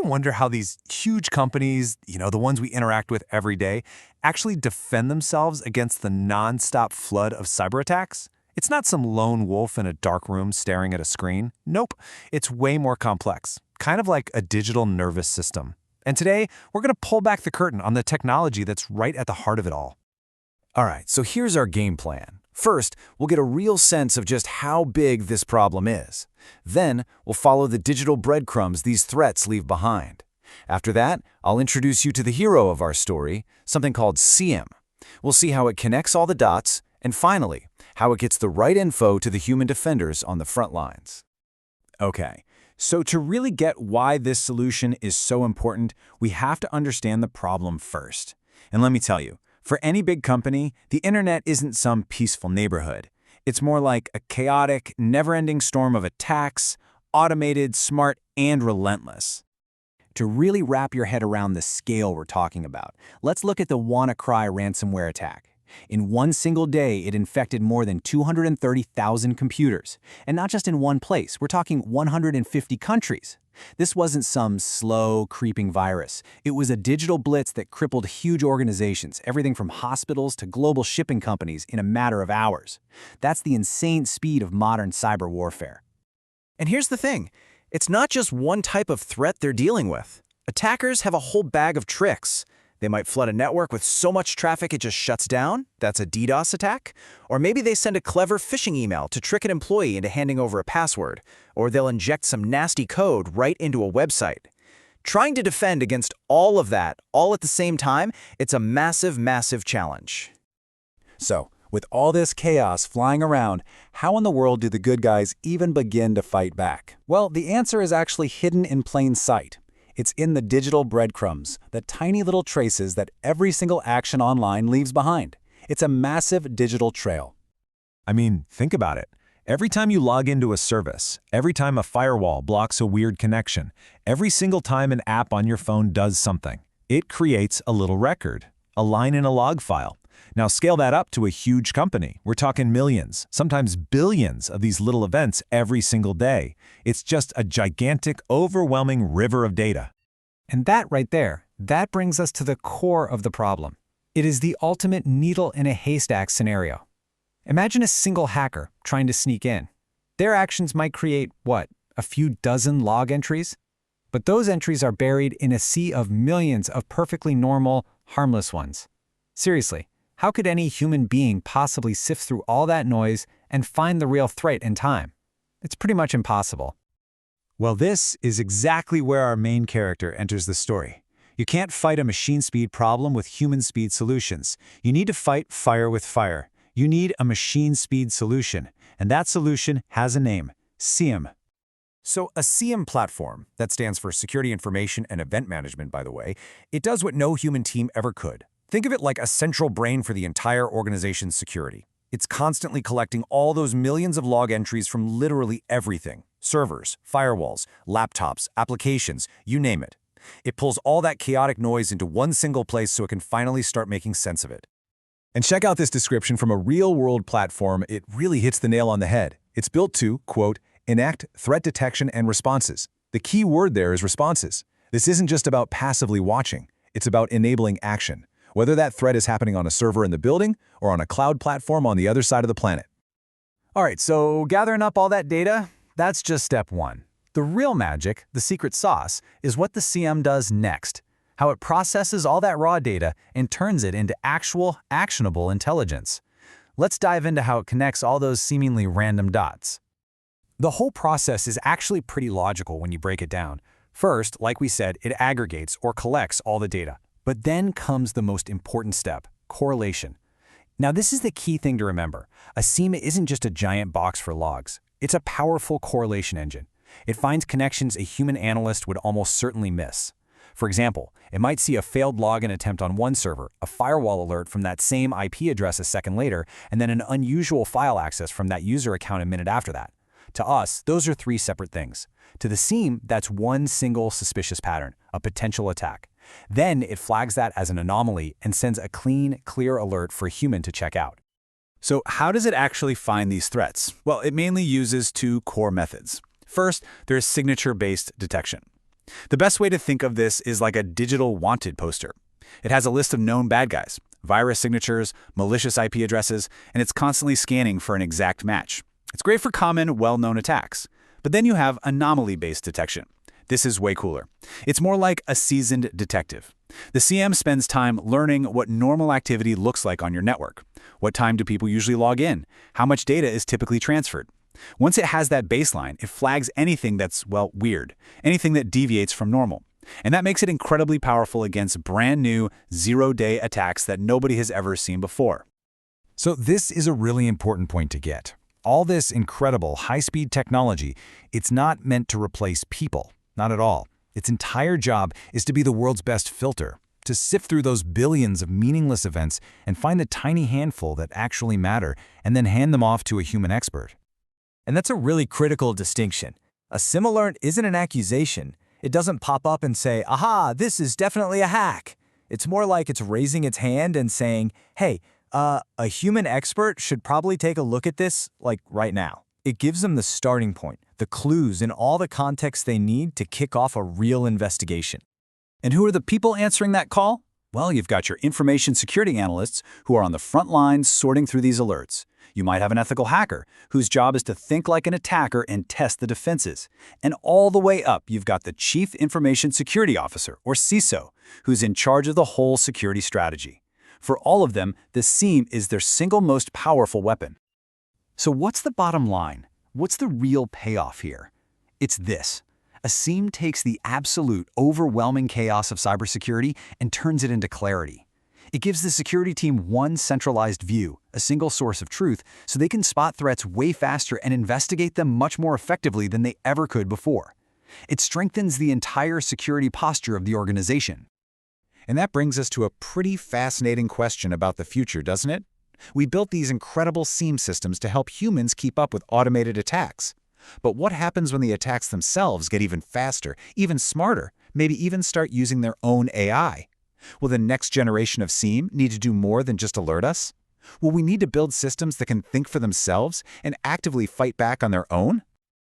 wonder how these huge companies, the ones we interact with every day, actually defend themselves against the nonstop flood of cyber attacks? It's not some lone wolf in a dark room staring at a screen. Nope, it's way more complex, kind of like a digital nervous system. And today, we're going to pull back the curtain on the technology that's right at the heart of it all. All right, so here's our game plan. First, we'll get a real sense of just how big this problem is. Then, we'll follow the digital breadcrumbs these threats leave behind. After that, I'll introduce you to the hero of our story, something called SIEM. We'll see how it connects all the dots, and finally, how it gets the right info to the human defenders on the front lines. Okay, so to really get why this solution is so important, we have to understand the problem first. And let me tell you, for any big company, the internet isn't some peaceful neighborhood. It's more like a chaotic, never-ending storm of attacks, automated, smart, and relentless. To really wrap your head around the scale we're talking about, let's look at the WannaCry ransomware attack. In one single day, it infected more than 230,000 computers. And not just in one place, we're talking 150 countries. This wasn't some slow, creeping virus. It was a digital blitz that crippled huge organizations, everything from hospitals to global shipping companies, in a matter of hours. That's the insane speed of modern cyber warfare. And here's the thing. It's not just one type of threat they're dealing with. Attackers have a whole bag of tricks. They might flood a network with so much traffic it just shuts down. That's a DDoS attack. Or maybe they send a clever phishing email to trick an employee into handing over a password. Or they'll inject some nasty code right into a website. Trying to defend against all of that, all at the same time, it's a massive, massive challenge. So, with all this chaos flying around, how in the world do the good guys even begin to fight back? Well, the answer is actually hidden in plain sight. It's in the digital breadcrumbs, the tiny little traces that every single action online leaves behind. It's a massive digital trail. I mean, think about it. Every time you log into a service, every time a firewall blocks a weird connection, every single time an app on your phone does something, it creates a little record, a line in a log file. Now scale that up to a huge company. We're talking millions, sometimes billions of these little events every single day. It's just a gigantic, overwhelming river of data. And that right there, that brings us to the core of the problem. It is the ultimate needle in a haystack scenario. Imagine a single hacker trying to sneak in. Their actions might create, a few dozen log entries? But those entries are buried in a sea of millions of perfectly normal, harmless ones. Seriously. How could any human being possibly sift through all that noise and find the real threat in time? It's pretty much impossible. Well, this is exactly where our main character enters the story. You can't fight a machine speed problem with human speed solutions. You need to fight fire with fire. You need a machine speed solution, and that solution has a name: SIEM. So a SIEM platform, that stands for Security Information and Event Management, by the way, it does what no human team ever could. Think of it like a central brain for the entire organization's security. It's constantly collecting all those millions of log entries from literally everything: servers, firewalls, laptops, applications, you name it. It pulls all that chaotic noise into one single place so it can finally start making sense of it. And check out this description from a real-world platform. It really hits the nail on the head. It's built to, quote, enact threat detection and responses. The key word there is responses. This isn't just about passively watching. It's about enabling action, whether that threat is happening on a server in the building or on a cloud platform on the other side of the planet. All right, so gathering up all that data, that's just step one. The real magic, the secret sauce, is what the SIEM does next, how it processes all that raw data and turns it into actual, actionable intelligence. Let's dive into how it connects all those seemingly random dots. The whole process is actually pretty logical when you break it down. First, like we said, it aggregates or collects all the data. But then comes the most important step: correlation. Now, this is the key thing to remember. A SIEM isn't just a giant box for logs. It's a powerful correlation engine. It finds connections a human analyst would almost certainly miss. For example, it might see a failed login attempt on one server, a firewall alert from that same IP address a second later, and then an unusual file access from that user account a minute after that. To us, those are three separate things. To the SIEM, that's one single suspicious pattern, a potential attack. Then it flags that as an anomaly and sends a clean, clear alert for a human to check out. So how does it actually find these threats? Well, it mainly uses two core methods. First, there's signature-based detection. The best way to think of this is like a digital wanted poster. It has a list of known bad guys, virus signatures, malicious IP addresses, and it's constantly scanning for an exact match. It's great for common, well-known attacks. But then you have anomaly-based detection. This is way cooler. It's more like a seasoned detective. The CM spends time learning what normal activity looks like on your network. What time do people usually log in? How much data is typically transferred? Once it has that baseline, it flags anything that's, well, weird, anything that deviates from normal. And that makes it incredibly powerful against brand new, zero-day attacks that nobody has ever seen before. So this is a really important point to get. All this incredible high-speed technology, it's not meant to replace people. Not at all. Its entire job is to be the world's best filter, to sift through those billions of meaningless events and find the tiny handful that actually matter and then hand them off to a human expert. And that's a really critical distinction. A SIEM alert isn't an accusation. It doesn't pop up and say, aha, this is definitely a hack. It's more like it's raising its hand and saying, hey, a human expert should probably take a look at this, like right now. It gives them the starting point, the clues, and all the context they need to kick off a real investigation. And who are the people answering that call? Well, you've got your information security analysts who are on the front lines sorting through these alerts. You might have an ethical hacker whose job is to think like an attacker and test the defenses. And all the way up, you've got the Chief Information Security Officer, or CISO, who's in charge of the whole security strategy. For all of them, the SIEM is their single most powerful weapon. So what's the bottom line? What's the real payoff here? It's this. A SIEM takes the absolute, overwhelming chaos of cybersecurity and turns it into clarity. It gives the security team one centralized view, a single source of truth, so they can spot threats way faster and investigate them much more effectively than they ever could before. It strengthens the entire security posture of the organization. And that brings us to a pretty fascinating question about the future, doesn't it? We built these incredible SIEM systems to help humans keep up with automated attacks. But what happens when the attacks themselves get even faster, even smarter, maybe even start using their own AI? Will the next generation of SIEM need to do more than just alert us? Will we need to build systems that can think for themselves and actively fight back on their own?